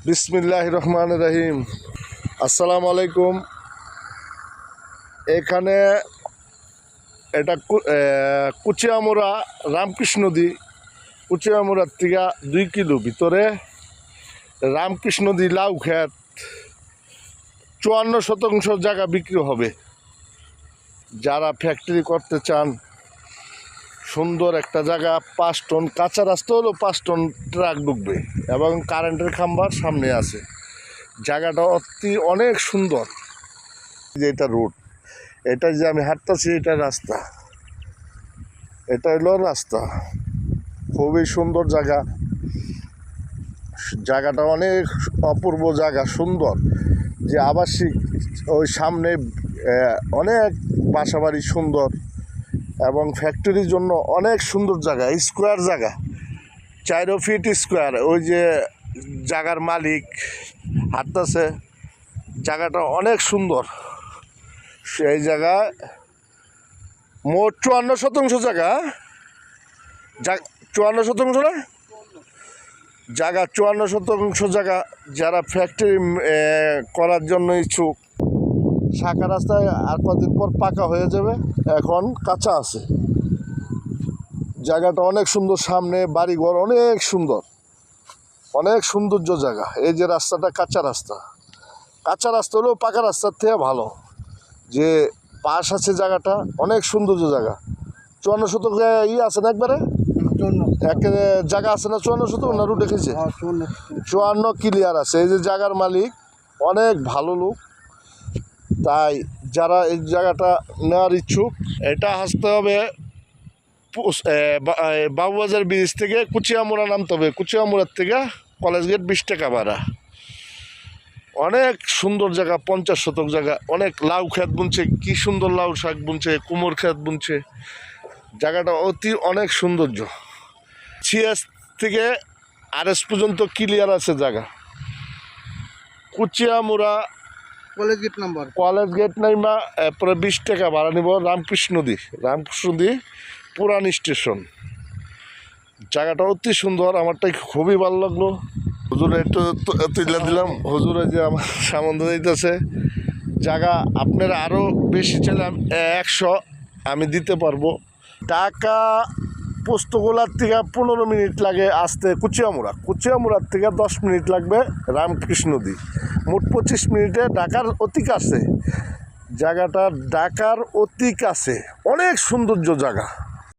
বিসমিল্লাহির রহমানির রহিম। আসসালামু আলাইকুম। এখানে এটা কুচিয়ামুড়া রামকৃষ্ণ নদী। কুচিয়ামুড়ার থেকে 2 কিলো ভিতরে রামকৃষ্ণ নদী লাউ ক্ষেত 54% জায়গা বিক্রি হবে। যারা ফ্যাক্টরি করতে চান, সুন্দর একটা জায়গা, 5 টন কাঁচা রাস্তা হলো 5 টন ট্রাক ঢুকবে এবং কারেন্টের খাম্বার সামনে আছে। জায়গাটা অনেক সুন্দর। যে এটা রোড, এটা যে আমি হাঁটতেছি, এটা রাস্তা, এটা হলো রাস্তা। খুবই সুন্দর জায়গা। জায়গাটা অনেক অপূর্ব জায়গা, সুন্দর। যে আবাসিক ওই সামনে অনেক বাসাবাড়ি সুন্দর এবং ফ্যাক্টরির জন্য অনেক সুন্দর জায়গা, স্কোয়ার জায়গা, 4 ফিট স্কোয়ার। ওই যে জায়গার মালিক হাঁটতেছে, জায়গাটা অনেক সুন্দর। সেই জায়গায় মোট 54% জায়গা, 54% না জায়গা, 54% জায়গা। যারা ফ্যাক্টরি করার জন্য ইচ্ছুক, শাখা রাস্তায় আর কদিন পর পাকা হয়ে যাবে, এখন কাঁচা আছে। জায়গাটা অনেক সুন্দর, সামনে বাড়িঘর অনেক সুন্দর, অনেক সৌন্দর্য জায়গা। এই যে রাস্তাটা কাঁচা রাস্তা, কাঁচা রাস্তা হলেও পাকা রাস্তার থেকে ভালো। যে পাশ আছে জায়গাটা, অনেক সৌন্দর্য জায়গা। 54% আছে না, একবারে এক জায়গা আছে না 54% না? রুটে খেয়েছে 54 ক্লিয়ার আছে। এই যে জায়গার মালিক অনেক ভালো লোক। তাই যারা এই জায়গাটা নেওয়ার ইচ্ছুক, এটা আসতে হবে বাবুবাজার ব্রিজ থেকে কুচিয়ামুড়া নামতে হবে। কুচিয়ামুড়ার থেকে কলেজ গেট 20 টাকা ভাড়া। অনেক সুন্দর জায়গা, 50 জায়গা। অনেক লাউ ক্ষেত বুনছে, কি সুন্দর লাউ শাক বুনছে, কুমোর ক্ষেত বুনছে। জায়গাটা অনেক সৌন্দর্য। সিএস থেকে আরএস পর্যন্ত ক্লিয়ার আছে জায়গা। কুচিয়ামুড়া কলেজ গেট নাইমা এরপরে 20 টাকা ভাড়া নিব। রামকৃষ্ণ নদী পুরান স্টেশন। জায়গাটা অতি সুন্দর, আমারটাই খুবই ভালো লাগলো। হুজুরে একটু তুলে দিলাম। হুজুরে যে আমার সামন্ত দিতেছে জায়গা, আপনারা আরও বেশি চাইলে 100 আমি দিতে পারবো। টাকা পোস্তগোলার থেকে 15 মিনিট লাগে আসতে কুচিয়ামুড়ার থেকে 10 মিনিট লাগবে রামকৃষ্ণ নদী। মোট 25 মিনিটে ঢাকার অতি কাছে। জায়গাটা ঢাকার অতি কাছে, অনেক সৌন্দর্য জায়গা।